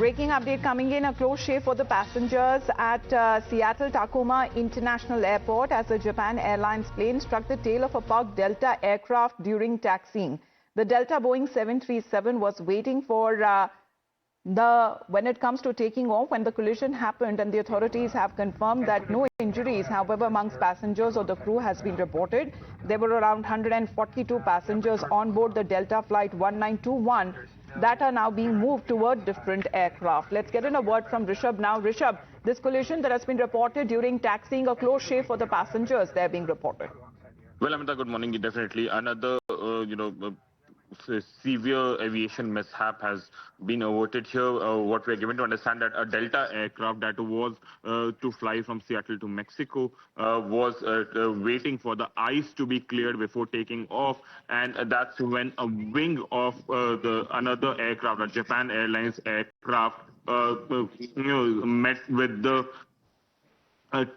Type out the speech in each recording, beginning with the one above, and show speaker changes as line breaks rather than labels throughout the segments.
Breaking update coming in, a close shave for the passengers at Seattle-Tacoma International Airport as the Japan Airlines plane struck the tail of a parked Delta aircraft during taxiing. The Delta Boeing 737 was waiting for when it comes to taking off when the collision happened, and the authorities have confirmed that no injuries, however, amongst passengers or the crew has been reported. There were around 142 passengers on board the Delta flight 1921 that are now being moved toward different aircraft. Let's get in a word from Rishabh now. Rishabh, this collision that has been reported during taxiing, a close shave for the passengers, they're being reported.
Well, Amita, good morning. Definitely another, severe aviation mishap has been averted here. What we're given to understand that a Delta aircraft that was to fly from Seattle to Mexico was waiting for the ice to be cleared before taking off, and that's when a wing of another aircraft, a Japan Airlines aircraft, met with the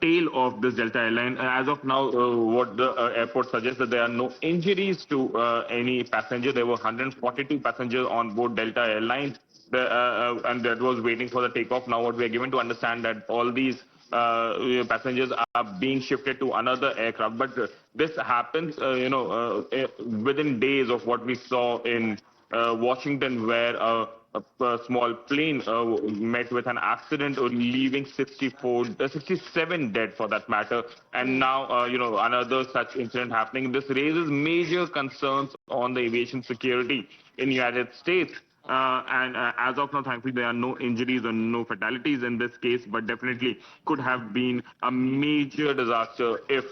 tail of this Delta airline. As of now, what the airport suggests that there are no injuries to any passenger. There were 142 passengers on board Delta Airlines, and that was waiting for the takeoff. Now, what we are given to understand that all these passengers are being shifted to another aircraft. But this happens, within days of what we saw in Washington, where a small plane met with an accident, leaving 67 dead for that matter. And now, another such incident happening. This raises major concerns on the aviation security in the United States. As of now, thankfully, there are no injuries or no fatalities in this case, but definitely could have been a major disaster if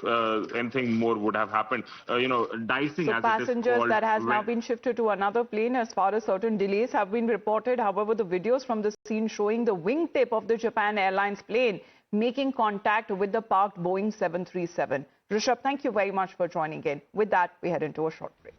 anything more would have happened. Dicing,
so
as
passengers
it is called,
that has now been shifted to another plane as far as certain delays have been reported. However, the videos from the scene showing the wingtip of the Japan Airlines plane making contact with the parked Boeing 737. Rishabh, thank you very much for joining in. With that, we head into a short break.